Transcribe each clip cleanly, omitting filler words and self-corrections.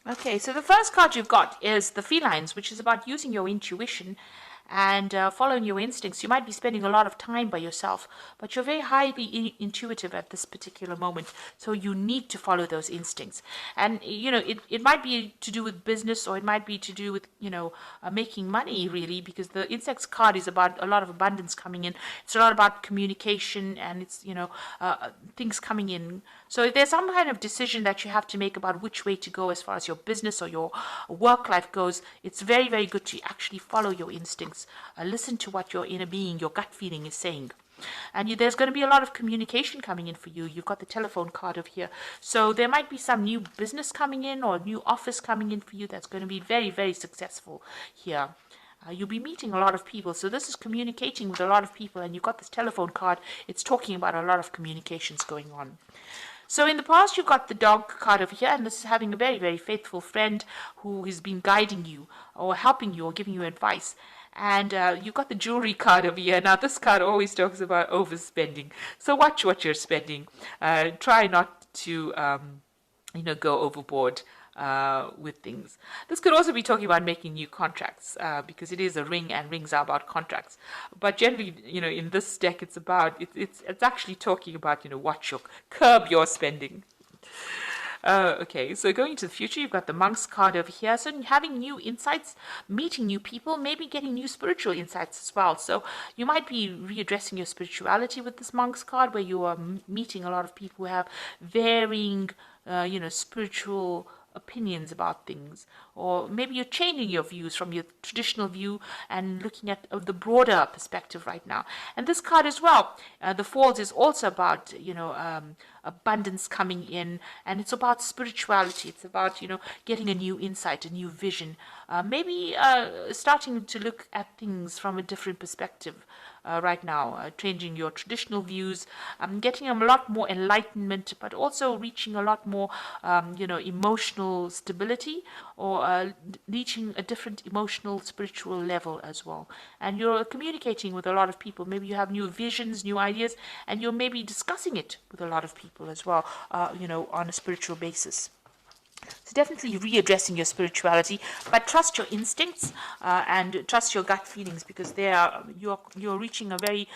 Okay, so the first card you've got is the felines, which is about using your intuition and following your instincts. You might be spending a lot of time by yourself, but you're very highly intuitive at this particular moment. So you need to follow those instincts. And, it might be to do with business, or it might be to do with, making money, really, because the insects card is about a lot of abundance coming in. It's a lot about communication, and it's, things coming in. So if there's some kind of decision that you have to make about which way to go as far as your business or your work life goes, it's very, very good to actually follow your instincts. Listen to what your inner being, your gut feeling is saying. And there's going to be a lot of communication coming in for you. You've got the telephone card over here. So there might be some new business coming in or new office coming in for you that's going to be very, very successful here. You'll be meeting a lot of people. So this is communicating with a lot of people. And you've got this telephone card. It's talking about a lot of communications going on. So in the past, you've got the dog card over here, and this is having a very, very faithful friend who has been guiding you or helping you or giving you advice. And you've got the jewelry card over here. Now, this card always talks about overspending. So watch what you're spending. Try not to, go overboard with things. This could also be talking about making new contracts because it is a ring, and rings are about contracts. But generally, in this deck, it's about it's actually talking about watch your curb your spending. Okay, so going into the future, you've got the Monk's card over here. So having new insights, meeting new people, maybe getting new spiritual insights as well. So you might be readdressing your spirituality with this Monk's card, where you are meeting a lot of people who have varying, spiritual opinions about things, or maybe you're changing your views from your traditional view and looking at the broader perspective right now. And this card as well, the Falls, is also about abundance coming in, and it's about spirituality. It's about getting a new insight, a new vision, maybe starting to look at things from a different perspective. Right now, changing your traditional views, getting a lot more enlightenment, but also reaching a lot more, emotional stability, or reaching a different emotional, spiritual level as well. And you're communicating with a lot of people. Maybe you have new visions, new ideas, and you're maybe discussing it with a lot of people as well, on a spiritual basis. So definitely readdressing your spirituality, but trust your instincts and trust your gut feelings, because you're reaching a very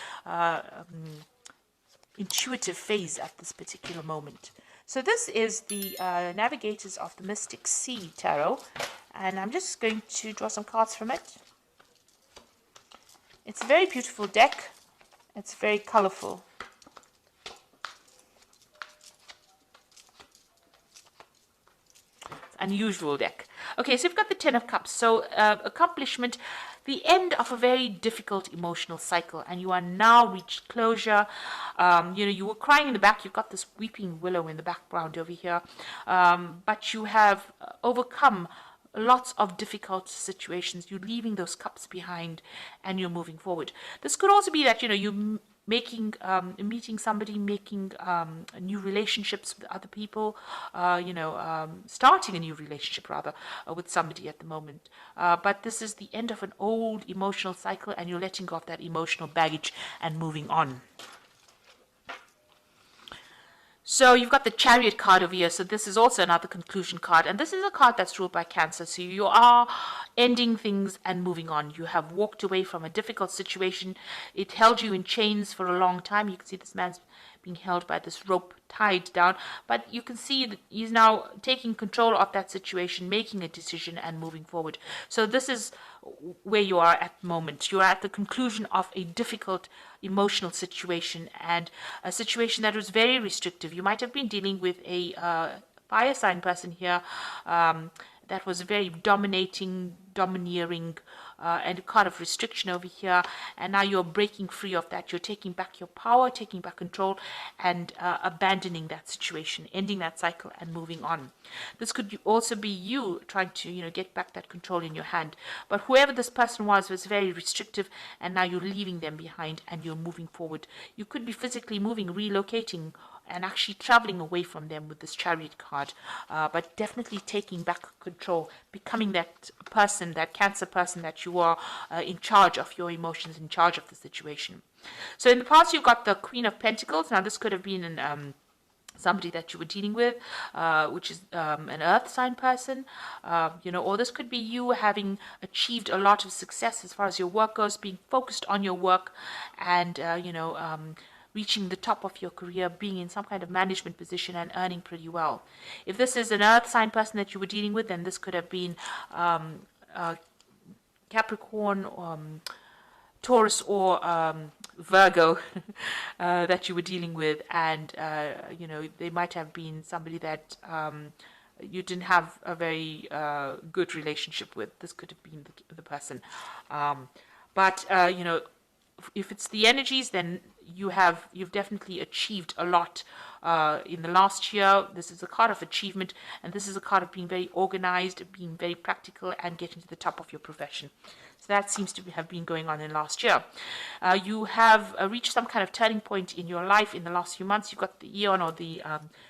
intuitive phase at this particular moment. So this is the Navigators of the Mystic Sea Tarot, and I'm just going to draw some cards from it. It's a very beautiful deck. It's very colorful. Unusual deck. Okay, so you've got the Ten of Cups. So accomplishment, the end of a very difficult emotional cycle, and you are now reached closure. You were crying in the back. You've got this weeping willow in the background over here, but you have overcome lots of difficult situations. You're leaving those cups behind, and you're moving forward. This could also be that you meeting somebody, making new relationships with other people, starting a new relationship rather with somebody at the moment. But this is the end of an old emotional cycle, and you're letting go of that emotional baggage and moving on. So you've got the Chariot card over here. So this is also another conclusion card. And this is a card that's ruled by Cancer. So you are ending things and moving on. You have walked away from a difficult situation. It held you in chains for a long time. You can see this man's being held by this rope tied down. But you can see that he's now taking control of that situation, making a decision and moving forward. So this is where you are at the moment. You are at the conclusion of a difficult emotional situation, and a situation that was very restrictive. You might have been dealing with a fire sign person here that was very domineering, and a kind of restriction over here, and now you're breaking free of that. You're taking back your power, taking back control, and abandoning that situation, ending that cycle and moving on. This could also be you trying to get back that control in your hand, but whoever this person was very restrictive, and now you're leaving them behind and you're moving forward. You could be physically moving, relocating, and actually traveling away from them with this Chariot card, but definitely taking back control, becoming that person, that Cancer person that you are, in charge of your emotions, in charge of the situation. So in the past, you've got the Queen of Pentacles. Now this could have been somebody that you were dealing with, which is an earth sign person, or this could be you having achieved a lot of success as far as your work goes, being focused on your work, and reaching the top of your career, being in some kind of management position and earning pretty well. If this is an earth sign person that you were dealing with, then this could have been Capricorn, Taurus, or Virgo that you were dealing with, and they might have been somebody that you didn't have a very good relationship with. This could have been the person, but if it's the energies, then you've definitely achieved a lot in the last year. This is a card of achievement, and this is a card of being very organized, being very practical, and getting to the top of your profession. So that seems to have been going on in last year. You have reached some kind of turning point in your life in the last few months. You've got the Eon, or the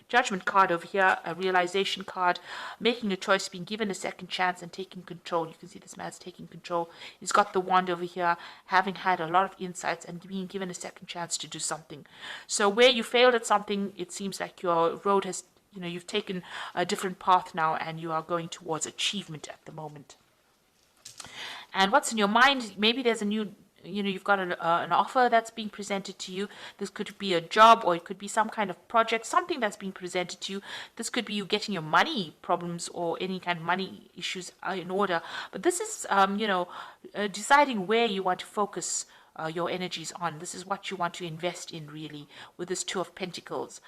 Judgment card over here, a realization card, making a choice, being given a second chance, and taking control. You can see this man's taking control. He's got the wand over here, having had a lot of insights and being given a second chance to do something. So where you failed at something, it seems like your road has, you've taken a different path now, and you are going towards achievement at the moment. And what's in your mind? Maybe there's a new, you've got an offer that's being presented to you. This could be a job, or it could be some kind of project, something that's being presented to you. This could be you getting your money problems or any kind of money issues in order. But this is, deciding where you want to focus your energies on. This is what you want to invest in, really, with this Two of Pentacles,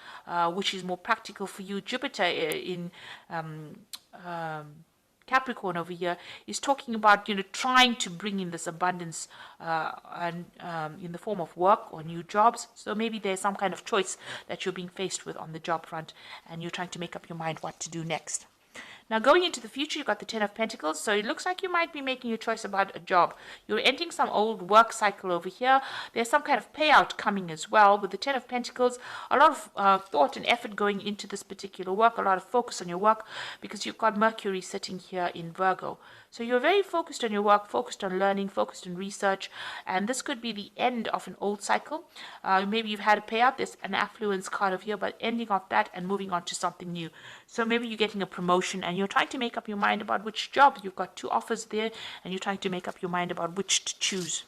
which is more practical for you. Jupiter in Capricorn over here is talking about trying to bring in this abundance and in the form of work or new jobs. So maybe there's some kind of choice that you're being faced with on the job front, and you're trying to make up your mind what to do next. Now, going into the future, you've got the Ten of Pentacles, so it looks like you might be making a choice about a job. You're ending some old work cycle over here. There's some kind of payout coming as well. With the Ten of Pentacles, a lot of thought and effort going into this particular work, a lot of focus on your work, because you've got Mercury sitting here in Virgo. So you're very focused on your work, focused on learning, focused on research, and this could be the end of an old cycle. Maybe you've had a payout. There's an affluence card over here, but ending off that and moving on to something new. So maybe you're getting a promotion, and you're trying to make up your mind about which job. You've got two offers there, and you're trying to make up your mind about which to choose.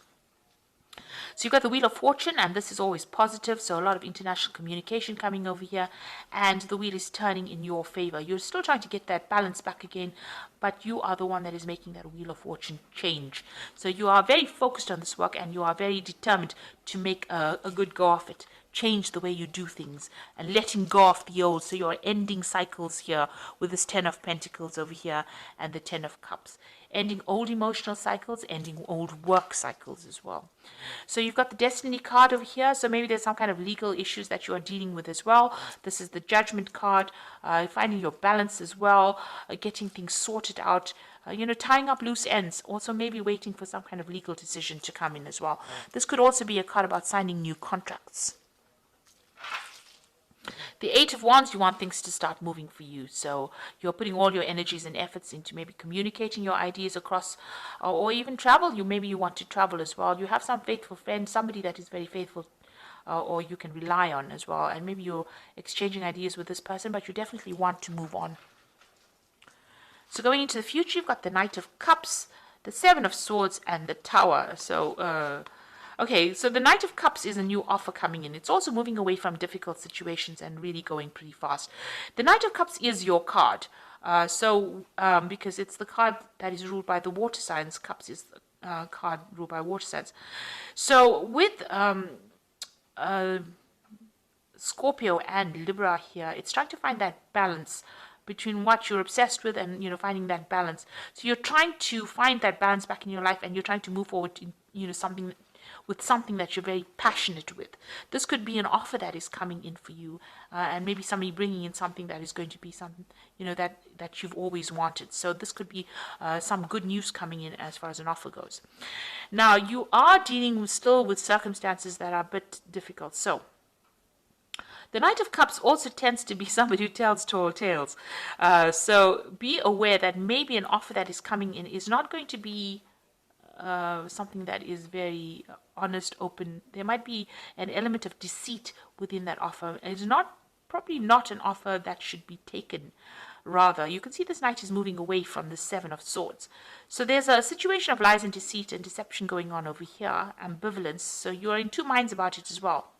So you've got the Wheel of Fortune, and this is always positive, so a lot of international communication coming over here, and the wheel is turning in your favor. You're still trying to get that balance back again, but you are the one that is making that Wheel of Fortune change. So you are very focused on this work, and you are very determined to make a good go of it. Change the way you do things and letting go of the old. So you're ending cycles here with this Ten of Pentacles over here and the Ten of Cups. Ending old emotional cycles, ending old work cycles as well. So you've got the Destiny card over here. So maybe there's some kind of legal issues that you are dealing with as well. This is the Judgment card, finding your balance as well, getting things sorted out. Tying up loose ends, also maybe waiting for some kind of legal decision to come in as well. This could also be a card about signing new contracts. The Eight of Wands, you want things to start moving for you. So you're putting all your energies and efforts into maybe communicating your ideas across, or even travel. Maybe you want to travel as well. You have some faithful friend, somebody that is very faithful, or you can rely on as well. And maybe you're exchanging ideas with this person, but you definitely want to move on. So going into the future, you've got the Knight of Cups, the Seven of Swords, and the Tower. So okay, so the Knight of Cups is a new offer coming in. It's also moving away from difficult situations and really going pretty fast. The Knight of Cups is your card. Because it's the card that is ruled by the water signs. Cups is the card ruled by water signs. So with Scorpio and Libra here, it's trying to find that balance between what you're obsessed with and finding that balance. So you're trying to find that balance back in your life, and you're trying to move forward in something that you're very passionate with. This could be an offer that is coming in for you, and maybe somebody bringing in something that is going to be something that you've always wanted. So this could be some good news coming in as far as an offer goes. Now you are dealing still with circumstances that are a bit difficult. So the Knight of Cups also tends to be somebody who tells tall tales. So be aware that maybe an offer that is coming in is not going to be something that is very honest, open. There might be an element of deceit within that offer. It's not probably not an offer that should be taken. Rather, you can see this knight is moving away from the Seven of Swords. So there's a situation of lies and deceit and deception going on over here, ambivalence. So you're in two minds about it as well.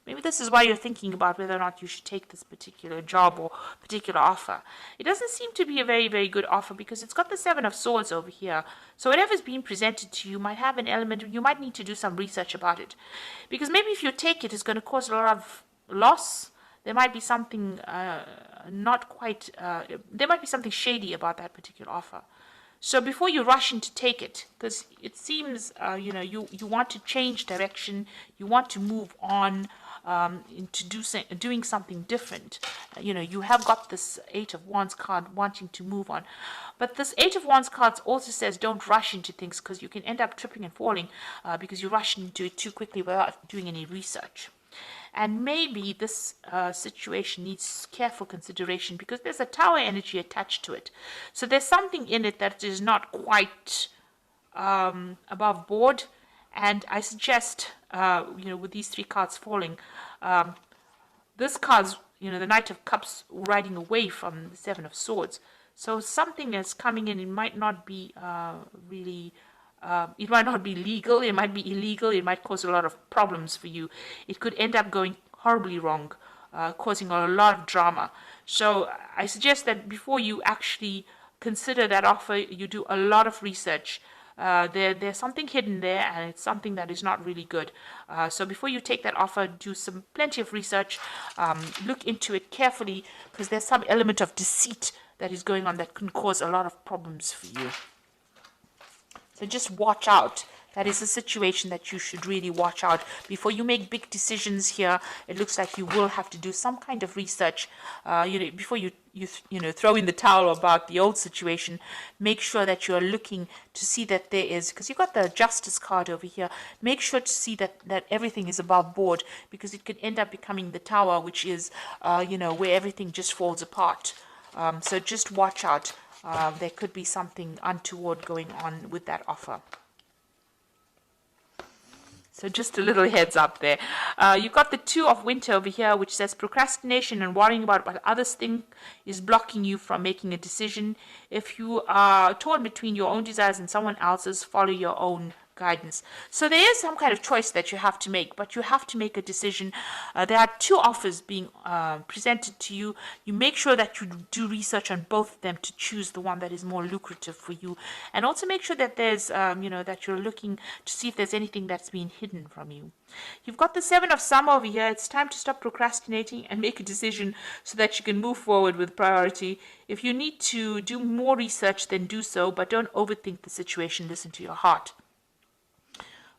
Maybe this is why you're thinking about whether or not you should take this particular job or particular offer. It doesn't seem to be a very, very good offer because it's got the Seven of Swords over here. So whatever's being presented to you might have an element, you might need to do some research about it. Because maybe if you take it, it's going to cause a lot of loss. There might be something not quite, there might be something shady about that particular offer. So before you rush in to take it, because it seems, you want to change direction, you want to move on into doing something different. You have got this Eight of Wands card wanting to move on. But this Eight of Wands card also says don't rush into things because you can end up tripping and falling because you rush into it too quickly without doing any research. And maybe this situation needs careful consideration because there's a Tower energy attached to it. So there's something in it that is not quite above board. And I suggest, with these three cards falling, this card's, the Knight of Cups riding away from the Seven of Swords. So something is coming in. It might not be really... it might not be legal, it might be illegal, it might cause a lot of problems for you. It could end up going horribly wrong, causing a lot of drama. So I suggest that before you actually consider that offer, you do a lot of research. There's something hidden there, and it's something that is not really good. So before you take that offer, do plenty of research, look into it carefully, because there's some element of deceit that is going on that can cause a lot of problems for you. So just watch out. That is a situation that you should really watch out. Before you make big decisions here, it looks like you will have to do some kind of research. Before you throw in the towel about the old situation, make sure that you are looking to see that there is, because you've got the Justice card over here, make sure to see that everything is above board, because it could end up becoming the Tower, which is, where everything just falls apart. So just watch out. There could be something untoward going on with that offer. So just a little heads up there. You've got the Two of Winter over here, which says procrastination and worrying about what others think is blocking you from making a decision. If you are torn between your own desires and someone else's, follow your own guidance. So there is some kind of choice that you have to make, but you have to make a decision. There are two offers being presented to you. You make sure that you do research on both of them to choose the one that is more lucrative for you, and also make sure that there's that you're looking to see if there's anything that's been hidden from you. You've got the Seven of Summer over here. It's time to stop procrastinating and make a decision so that you can move forward with priority. If you need to do more research, then do so, but don't overthink the situation. Listen to your heart.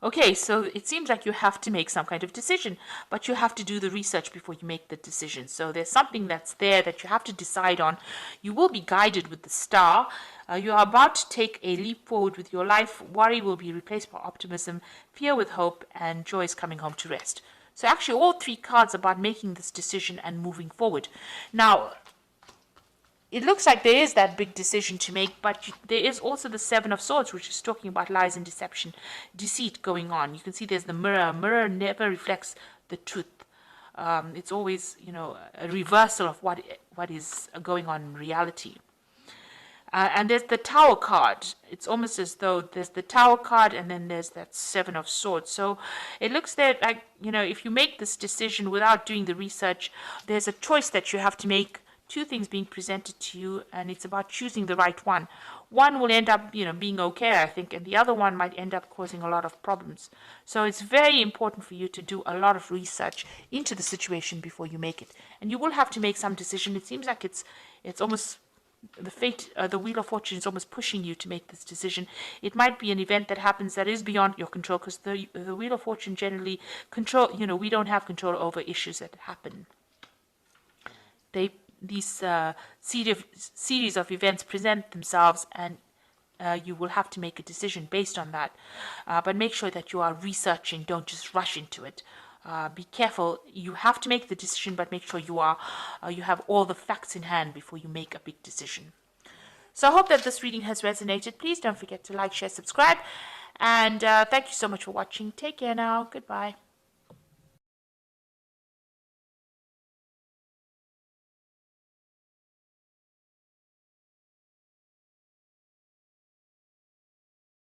Okay, so it seems like you have to make some kind of decision, but you have to do the research before you make the decision. So there's something that's there that you have to decide on. You will be guided with the star. You are about to take a leap forward with your life. Worry will be replaced by optimism, fear with hope, and joy is coming home to rest. So actually all three cards are about making this decision and moving forward. Now, it looks like there is that big decision to make, but there is also the Seven of Swords, which is talking about lies and deception, deceit going on. You can see there's the mirror. Mirror never reflects the truth. It's always, a reversal of what is going on in reality. And there's the Tower card. It's almost as though there's the Tower card and then there's that Seven of Swords. So it looks there like, if you make this decision without doing the research, there's a choice that you have to make. Two things being presented to you, and it's about choosing the right one. One will end up, being okay, I think, and the other one might end up causing a lot of problems. So it's very important for you to do a lot of research into the situation before you make it. And you will have to make some decision. It seems like it's almost the Wheel of Fortune is almost pushing you to make this decision. It might be an event that happens that is beyond your control, because the Wheel of Fortune generally we don't have control over issues that happen. These series of events present themselves, and you will have to make a decision based on that. But make sure that you are researching. Don't just rush into it. Be careful. You have to make the decision, but make sure you have all the facts in hand before you make a big decision. So I hope that this reading has resonated. Please don't forget to like, share, subscribe. And thank you so much for watching. Take care now. Goodbye.